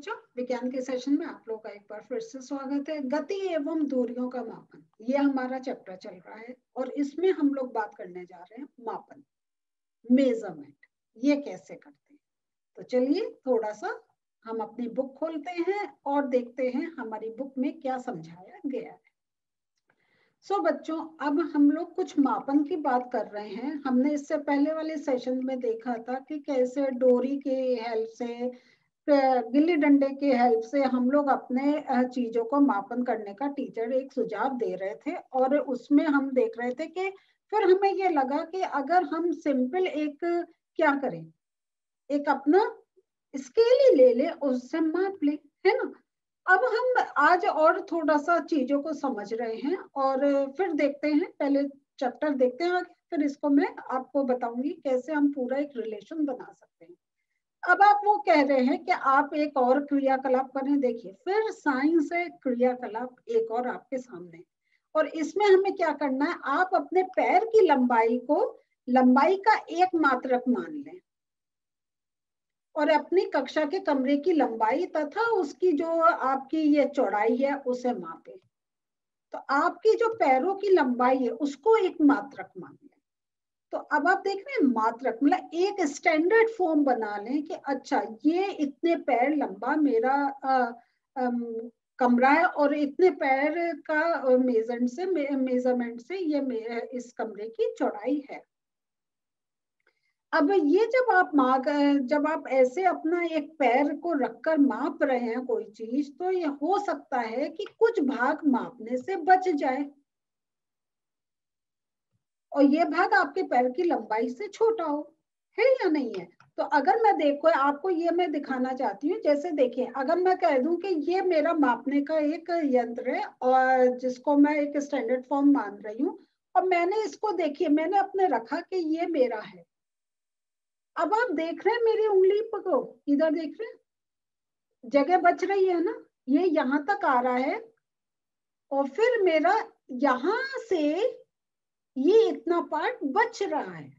बच्चों, विज्ञान के सेशन में आप लोग का एक बार फिर से स्वागत है। गति एवं दूरियों का मापन, ये हमारा चैप्टर चल रहा है और इसमें हम लोग बात करने जा रहे हैं मापन, मेजरमेंट, ये कैसे करते हैं। तो चलिए थोड़ा सा हम अपनी बुक खोलते हैं और देखते हैं हमारी बुक में क्या समझाया गया है। बच्चों, अब हम लोग कुछ मापन की बात कर रहे हैं। हमने इससे पहले वाले सेशन में देखा था कि कैसे डोरी के हेल्प से, गिल्ली डंडे के हेल्प से हम लोग अपने चीजों को मापन करने का टीचर एक सुझाव दे रहे थे और उसमें हम देख रहे थे कि फिर हमें ये लगा कि अगर हम सिंपल एक क्या करें, एक अपना स्केल ही ले ले, उससे माप ले, है ना। अब हम आज और थोड़ा सा चीजों को समझ रहे हैं और फिर देखते हैं, पहले चैप्टर देखते हैं आगे, फिर इसको मैं आपको बताऊंगी कैसे हम पूरा एक रिलेशन बना सकते हैं। अब आप वो कह रहे हैं कि आप एक और क्रियाकलाप करें। देखिए, फिर साइंस है क्रियाकलाप एक और आपके सामने, और इसमें हमें क्या करना है, आप अपने पैर की लंबाई को, लंबाई का एक मात्रक मान लें और अपनी कक्षा के कमरे की लंबाई तथा उसकी जो आपकी ये चौड़ाई है उसे मापें। तो आपकी जो पैरों की लंबाई है उसको एक मात्रक मान लें। तो अब आप देख रहे हैं मात्रक, मतलब एक स्टैंडर्ड फॉर्म बना लें कि अच्छा ये इतने पैर लंबा मेरा कमरा है और इतने पैर का मेजरमेंट से ये इस कमरे की चौड़ाई है। अब ये जब आप ऐसे अपना एक पैर को रखकर माप रहे हैं कोई चीज, तो ये हो सकता है कि कुछ भाग मापने से बच जाए और ये भाग आपके पैर की लंबाई से छोटा हो, है या नहीं है। तो अगर मैं देखो आपको ये मैं दिखाना चाहती हूँ, जैसे देखिए अगर मैं कह दूं कि ये मेरा मापने का एक यंत्र है और जिसको मैं एक स्टैंडर्ड फॉर्म मान रही हूँ, और मैंने इसको देखिए मैंने अपने रखा कि ये मेरा है। अब आप देख रहे हैं मेरी उंगली को, इधर देख रहे हैं, जगह बच रही है ना, ये यहां तक आ रहा है और फिर मेरा यहां से ये इतना पार्ट बच रहा है।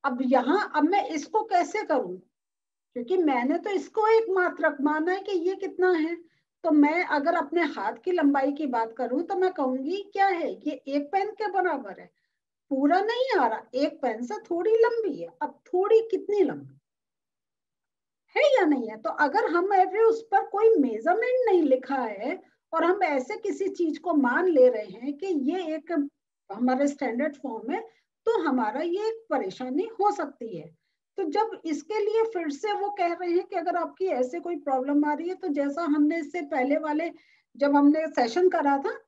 अब मैं इसको कैसे करूं, क्योंकि मैंने तो इसको एक मात्रक माना है कि ये कितना है। तो मैं अगर अपने हाथ की लंबाई की बात करूं तो मैं कहूंगी क्या है, ये एक पेन के बराबर है। पूरा नहीं आ रहा, एक पेन से थोड़ी लंबी है। अब थोड़ी कितनी लंबी है या नहीं है। तो अगर हम उस पर कोई मेजरमेंट नहीं लिखा है और हम ऐसे किसी चीज को मान ले रहे हैं कि ये एक हमारे स्टैंडर्ड फॉर्म है, तो हमारा ये एक परेशानी हो सकती है। तो जब इसके लिए फिर से वो कह रहे हैं कि अगर आपकी ऐसे कोई प्रॉब्लम आ रही है, तो जैसा हमने इससे पहले वाले जब हमने सेशन करा था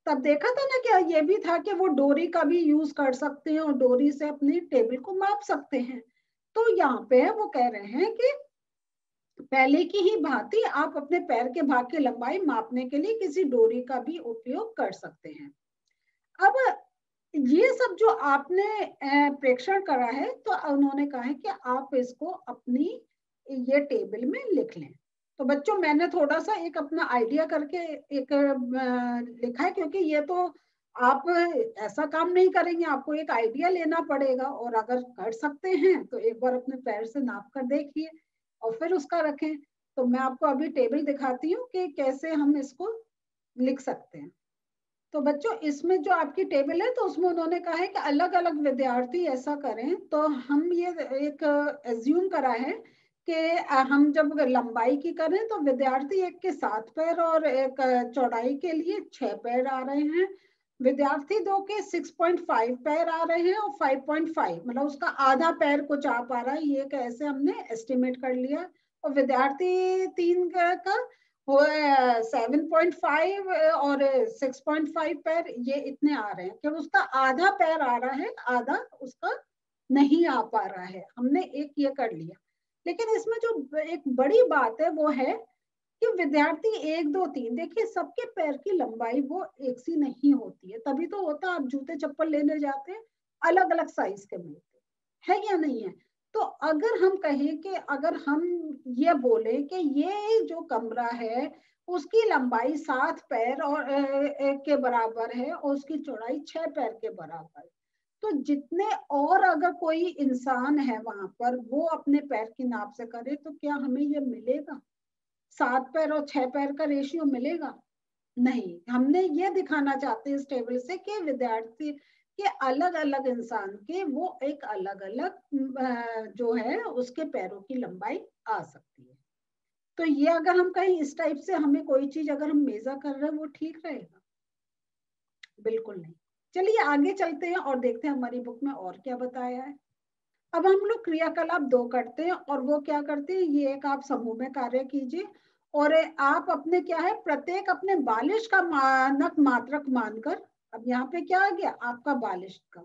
तब देखा था ना, क्या ये भी था कि वो डोरी का भी यूज कर सकते हैं और डोरी से अपनी टेबल को माप सकते हैं। तो यहाँ पे वो कह रहे हैं कि पहले की ही भांति आप अपने पैर के भाग की लंबाई मापने के लिए किसी डोरी का भी उपयोग कर सकते हैं। अब ये सब जो आपने प्रेक्षण करा है, तो उन्होंने कहा है कि आप इसको अपनी ये टेबल में लिख लें। तो बच्चों मैंने थोड़ा सा एक अपना आइडिया करके एक लिखा है, क्योंकि ये तो आप ऐसा काम नहीं करेंगे, आपको एक आइडिया लेना पड़ेगा, और अगर कर सकते हैं तो एक बार अपने पैर से नाप कर देखिए और फिर उसका रखें। तो मैं आपको अभी टेबल दिखाती हूँ कि कैसे हम इसको लिख सकते हैं। तो बच्चों इसमें जो आपकी टेबल है, तो उसमें उन्होंने कहा है कि अलग अलग विद्यार्थी ऐसा करें। तो हम ये एक एज्यूम करा है कि हम जब लंबाई की करें तो विद्यार्थी एक के 7 पैर और एक चौड़ाई के लिए 6 पैर आ रहे हैं। विद्यार्थी दो के 6.5 पैर आ रहे हैं और 5.5 मतलब उसका आधा पैर कुछ आ पा रहा है, ये कैसे हमने एस्टिमेट कर लिया। और विद्यार्थी 3 का 7.5 और 6.5 पैर, ये इतने आ रहे हैं कि उसका आधा पैर आ रहा है, आधा उसका नहीं आ पा रहा है। हमने एक ये कर लिया। लेकिन इसमें जो एक बड़ी बात है वो है कि विद्यार्थी 1 2 3, देखिए सबके पैर की लंबाई वो एक सी नहीं होती है। तभी तो होता आप जूते चप्पल लेने जाते हैं अलग अलग साइज के मिलते हैं, है या नहीं है। तो अगर हम कहें कि अगर हम ये बोले कि ये जो कमरा है उसकी लंबाई 7 पैर और के बराबर है और उसकी चौड़ाई 6 पैर के बराबर, तो जितने और अगर कोई इंसान है वहां पर वो अपने पैर की नाप से करे तो क्या हमें ये मिलेगा? 7 पैर और 6 पैर का रेशियो मिलेगा? नहीं। हमने ये दिखाना चाहते हैं इस टेबल से कि विद्यार्थी के अलग अलग इंसान के वो एक अलग अलग जो है उसके पैरों की लंबाई आ सकती है। तो ये अगर हम कहीं इस टाइप से हमें कोई चीज अगर हम मेजर कर रहे हैं वो ठीक रहेगा? बिल्कुल नहीं। चलिए आगे चलते हैं और देखते हैं हमारी बुक में और क्या बताया है। अब हम लोग क्रियाकलाप 2 करते हैं और वो क्या करते हैं, ये एक आप समूह में कार्य कीजिए और आप अपने क्या है प्रत्येक अपने बालिश का मानक मात्रक मानकर, अब यहाँ पे क्या आ गया आपका बालिश का,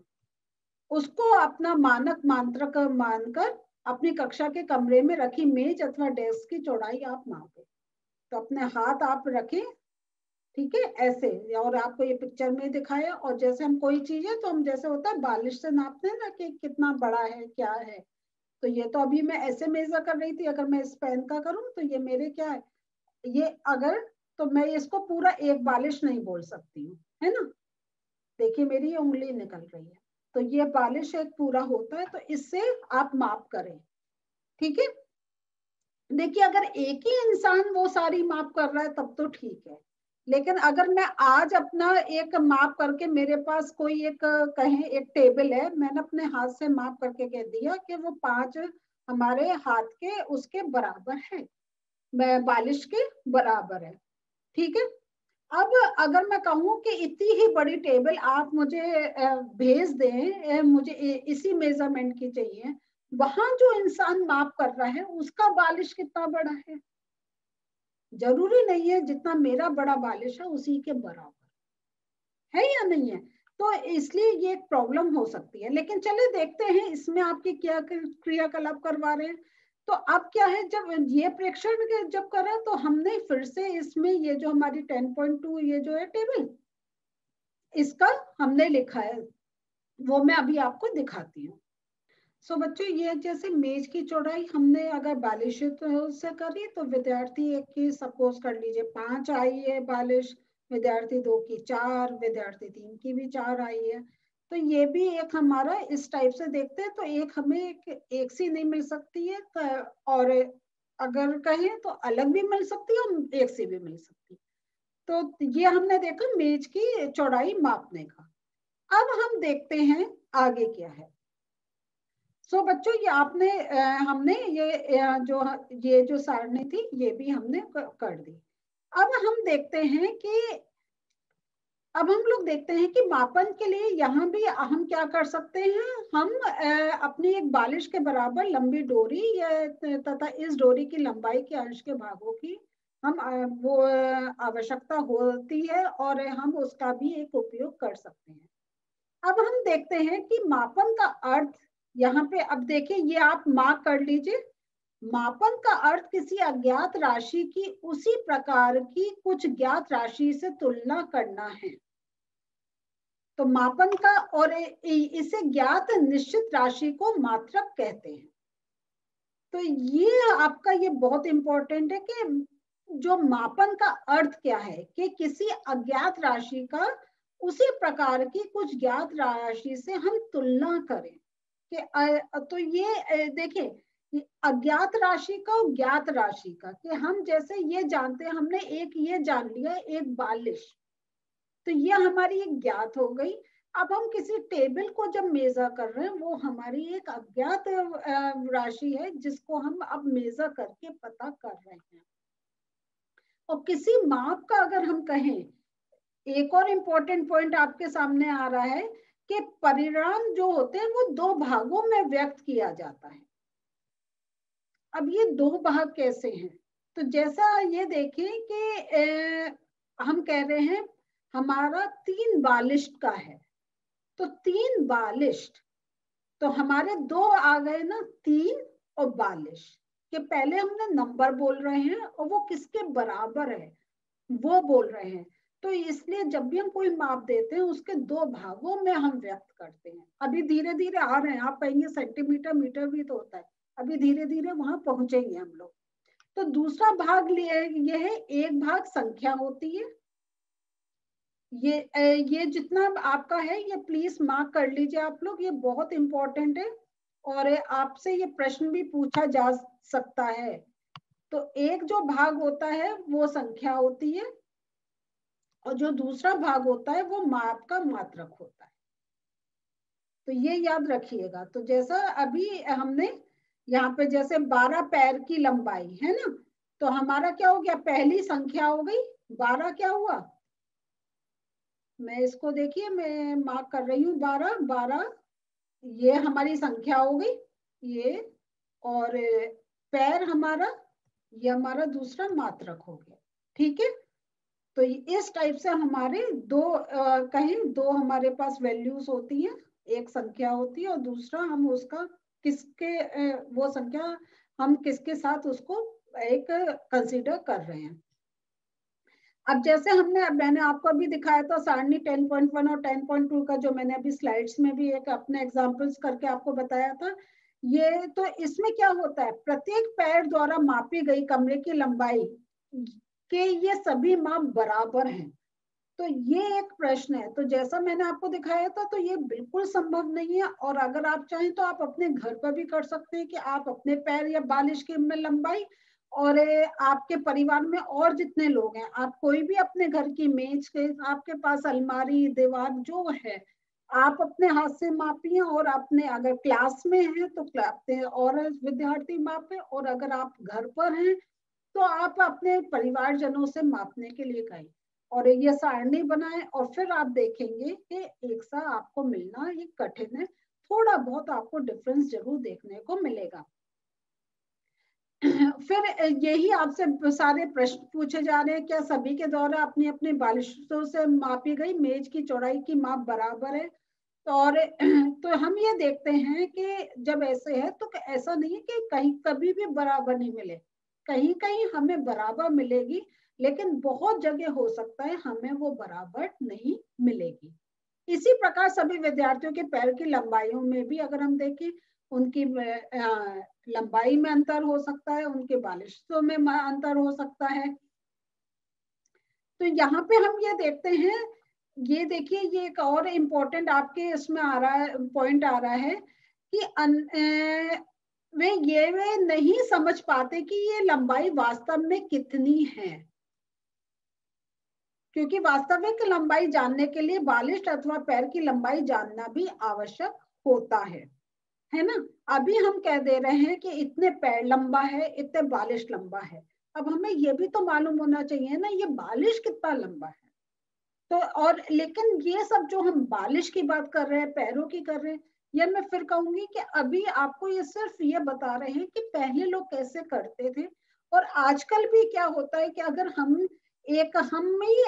उसको अपना मानक मात्रक मानकर अपनी कक्षा के कमरे में रखी मेज अथवा डेस्क की चौड़ाई आप मापें। तो अपने हाथ आप रखें, ठीक है, ऐसे, और आपको ये पिक्चर में दिखाया, और जैसे हम कोई चीज है तो हम जैसे होता है बालिश से नापते हैं ना कि कितना बड़ा है क्या है। तो ये तो अभी मैं ऐसे मेजर कर रही थी, अगर मैं इस पेन का करूं तो ये मेरे क्या है, ये अगर, तो मैं इसको पूरा एक बालिश नहीं बोल सकती हूँ, है ना। देखिए मेरी ये उंगली निकल रही है, तो ये बालिश एक पूरा होता है, तो इससे आप माप करें, ठीक है। देखिए अगर एक ही इंसान वो सारी माप कर रहा है तब तो ठीक है, लेकिन अगर मैं आज अपना एक माप करके, मेरे पास कोई एक कहें एक टेबल है, मैंने अपने हाथ से माप करके कह दिया कि वो 5 हमारे हाथ के उसके बराबर है, बालिश के बराबर है, ठीक है। अब अगर मैं कहूँ कि इतनी ही बड़ी टेबल आप मुझे भेज दें, मुझे इसी मेजरमेंट की चाहिए, वहां जो इंसान माप कर रहा है उसका बालिश कितना बड़ा है, जरूरी नहीं है जितना मेरा बड़ा बालिश है उसी के बराबर है या नहीं है। तो इसलिए ये एक प्रॉब्लम हो सकती है, लेकिन चलिए देखते हैं इसमें आपकी क्या क्रियाकलाप करवा रहे हैं। तो अब क्या है, जब ये प्रेक्षण जब करा तो हमने फिर से इसमें ये जो हमारी 10.2 ये जो है टेबल, इसका हमने लिखा है, वो मैं अभी आपको दिखाती हूँ। सो बच्चों ये जैसे मेज की चौड़ाई हमने अगर बालिश से करी तो विद्यार्थी 1 की सपोज कर लीजिए 5 आई है बालिश, विद्यार्थी 2 की 4, विद्यार्थी 3 की भी 4 आई है। तो ये भी एक हमारा इस टाइप से देखते हैं, तो एक हमें एक सी नहीं मिल सकती है, और अगर कहें तो अलग भी मिल सकती है और एक सी भी मिल सकती है। तो ये हमने देखा मेज की चौड़ाई मापने का। अब हम देखते हैं आगे क्या है। सो बच्चों ये आपने हमने ये जो सारणी थी ये भी हमने कर दी। अब हम देखते हैं कि अब हम लोग देखते हैं कि मापन के लिए यहाँ भी हम क्या कर सकते हैं, हम अपनी एक बालिश के बराबर लंबी डोरी तथा इस डोरी की लंबाई के अंश के भागों की हम वो आवश्यकता होती है और हम उसका भी एक उपयोग कर सकते हैं। अब हम देखते हैं कि मापन का अर्थ यहाँ पे, अब देखिए ये आप मार्क कर लीजिए, मापन का अर्थ किसी अज्ञात राशि की उसी प्रकार की कुछ ज्ञात राशि से तुलना करना है। तो मापन का, और इसे ज्ञात निश्चित राशि को मात्रक कहते हैं। तो ये आपका ये बहुत इंपॉर्टेंट है कि जो मापन का अर्थ क्या है कि किसी अज्ञात राशि का उसी प्रकार की कुछ ज्ञात राशि से हम तुलना करें कि तो ये देखिए अज्ञात राशि का और ज्ञात राशि का, कि हम जैसे ये जानते हैं, हमने एक ये जान लिया एक बालिश, तो ये हमारी एक ज्ञात हो गई। अब हम किसी टेबल को जब मेजर कर रहे हैं वो हमारी एक अज्ञात राशि है जिसको हम अब मेजर करके पता कर रहे हैं। और किसी माप का अगर हम कहें, एक और इम्पोर्टेंट पॉइंट आपके सामने आ रहा है कि परिणाम जो होते हैं वो 2 भागों में व्यक्त किया जाता है। अब ये 2 भाग कैसे हैं, तो जैसा ये देखिए कि हम कह रहे हैं हमारा 3 बालिश्त का है, तो 3 बालिश्त, तो हमारे 2 आ गए ना, 3 और बालिश के पहले हमने नंबर बोल रहे हैं और वो किसके बराबर है वो बोल रहे हैं। तो इसलिए जब भी हम कोई माप देते हैं उसके 2 भागों में हम व्यक्त करते हैं। अभी धीरे धीरे आ रहे हैं, आप कहेंगे सेंटीमीटर मीटर भी तो होता है, अभी धीरे धीरे वहां पहुंचेंगे हम लोग। तो दूसरा भाग ये है, एक भाग संख्या होती है, ये जितना आपका है ये प्लीज मार्क कर लीजिए आप लोग, ये बहुत इंपॉर्टेंट है और आपसे ये प्रश्न भी पूछा जा सकता है तो एक जो भाग होता है वो संख्या होती है और जो दूसरा भाग होता है वो माप का मात्रक होता है। तो ये याद रखिएगा। तो जैसा अभी हमने यहाँ पे जैसे 12 पैर की लंबाई है ना, तो हमारा क्या हो गया, पहली संख्या हो गई 12। क्या हुआ, मैं इसको देखिए मैं मार्क कर रही हूँ 12 12, ये हमारी संख्या हो गई ये, और पैर हमारा, ये हमारा दूसरा मात्रक हो गया। ठीक है, तो इस टाइप से हमारे दो कहीं दो हमारे पास वैल्यूज होती हैं, एक संख्या होती है और दूसरा हम उसका किसके वो संख्या हम किसके साथ उसको एक कंसीडर कर रहे हैं। अब जैसे मैंने आपको अभी दिखाया था सारणी 10.1 और 10.2 का, जो मैंने अभी स्लाइड्स में भी एक अपने एग्जांपल्स करके आपको बताया था। ये तो इसमें क्या होता है, प्रत्येक पैर द्वारा मापी गई कमरे की लंबाई के ये सभी माप बराबर हैं। तो ये एक प्रश्न है। तो जैसा मैंने आपको दिखाया था, तो ये बिल्कुल संभव नहीं है। और अगर आप चाहें तो आप अपने घर पर भी कर सकते हैं कि आप अपने पैर या बालिश की में लंबाई, और आपके परिवार में और जितने लोग हैं, आप कोई भी अपने घर की मेज के आपके पास अलमारी दीवार जो है, आप अपने हाथ से मापिए। और अपने अगर क्लास में हैं तो क्लास और विद्यार्थी मापे, और अगर आप घर पर हैं तो आप अपने परिवारजनों से मापने के लिए कहें और ये सारणी बनाएं। और फिर आप देखेंगे कि एक सा आपको मिलना ये कठिन है, थोड़ा बहुत आपको डिफरेंस जरूर देखने को मिलेगा। फिर यही आपसे सारे प्रश्न पूछे जा रहे हैं, क्या सभी के द्वारा अपनी अपनी बालिशों से मापी गई मेज की चौड़ाई की माप बराबर है। और तो हम ये देखते हैं कि जब ऐसे है तो ऐसा नहीं है कि कहीं कभी भी बराबर नहीं मिले, कहीं कहीं हमें बराबर मिलेगी, लेकिन बहुत जगह हो सकता है हमें वो बराबर नहीं मिलेगी। इसी प्रकार सभी विद्यार्थियों के पैर की लंबाइयों में भी अगर हम देखें, उनकी लंबाई में अंतर हो सकता है, उनके बालिशों में अंतर हो सकता है। तो यहाँ पे हम ये देखते हैं, ये देखिए ये एक और इम्पोर्टेंट आपके इसमें आ रहा है, पॉइंट आ रहा है कि वे नहीं समझ पाते कि ये लंबाई वास्तव में कितनी है, क्योंकि वास्तविक लंबाई जानने के लिए बालिश अथवा पैर की लंबाई जानना भी आवश्यक होता है ना। अभी हम कह दे रहे हैं कि इतने पैर लंबा है, इतने बालिश लंबा है। अब हमें यह भी तो मालूम होना चाहिए ना, ये बालिश कितना लंबा है। तो और लेकिन ये सब जो हम बालिश की बात कर रहे हैं, पैरों की कर रहे हैं, ये मैं फिर कहूंगी कि अभी आपको ये सिर्फ ये बता रहे हैं कि पहले लोग कैसे करते थे। और आजकल भी क्या होता है कि अगर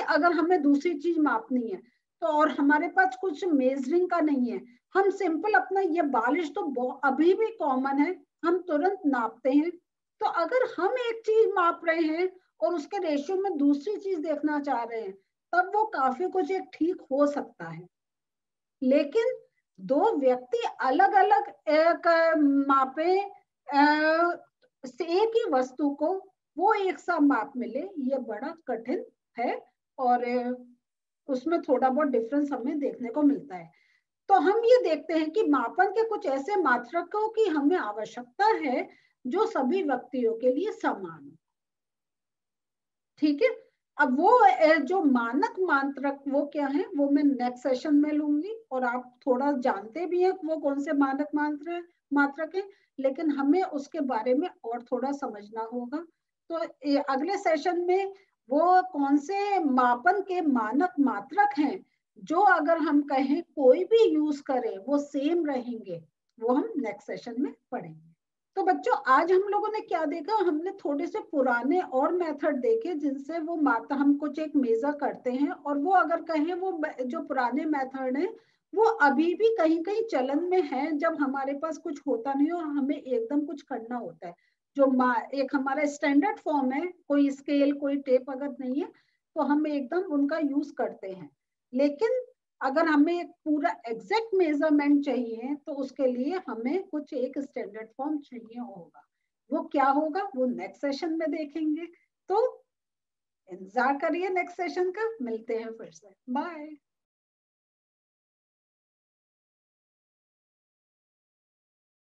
अगर हमें दूसरी चीज मापनी है तो, और हमारे पास कुछ मेजरिंग का नहीं है, हम सिंपल अपना ये बालिश तो अभी भी कॉमन है, हम तुरंत नापते हैं। तो अगर हम एक चीज माप रहे हैं और उसके रेशियो में दूसरी चीज देखना चाह रहे हैं, तब वो काफी कुछ एक ठीक हो सकता है। लेकिन दो व्यक्ति अलग अलग एक मापे से एक ही वस्तु को वो एक सा माप मिले, ये बड़ा कठिन है। और उसमें थोड़ा बहुत डिफरेंस हमें देखने को मिलता है। तो हम ये देखते हैं कि मापन के कुछ ऐसे मात्रकों की हमें आवश्यकता है जो सभी व्यक्तियों के लिए समान हो। ठीक है, अब वो जो मानक मात्रक वो क्या है, वो मैं नेक्स्ट सेशन में लूंगी। और आप थोड़ा जानते भी हैं वो कौन से मानक मात्रक है, लेकिन हमें उसके बारे में और थोड़ा समझना होगा। तो अगले सेशन में वो कौन से मापन के मानक मात्रक हैं जो अगर हम कहें कोई भी यूज करे वो सेम रहेंगे, वो हम नेक्स्ट सेशन में पढ़ेंगे। तो बच्चों आज हम लोगों ने क्या देखा, हमने थोड़े से पुराने और मेथड देखे जिनसे वो मात्रा हम कुछ एक मेजर करते हैं। और वो अगर कहें वो जो पुराने मेथड हैं वो अभी भी कहीं कहीं चलन में है, जब हमारे पास कुछ होता नहीं और हमें एकदम कुछ करना होता है। जो एक हमारा स्टैंडर्ड फॉर्म है, कोई स्केल कोई टेप अगर नहीं है तो हम एकदम उनका यूज करते हैं। लेकिन अगर हमें एक पूरा एग्जैक्ट मेजरमेंट चाहिए तो उसके लिए हमें कुछ एक स्टैंडर्ड फॉर्म चाहिए होगा। वो क्या होगा वो नेक्स्ट सेशन में देखेंगे। तो इंतजार करिए नेक्स्ट सेशन का, मिलते हैं फिर से, बाय।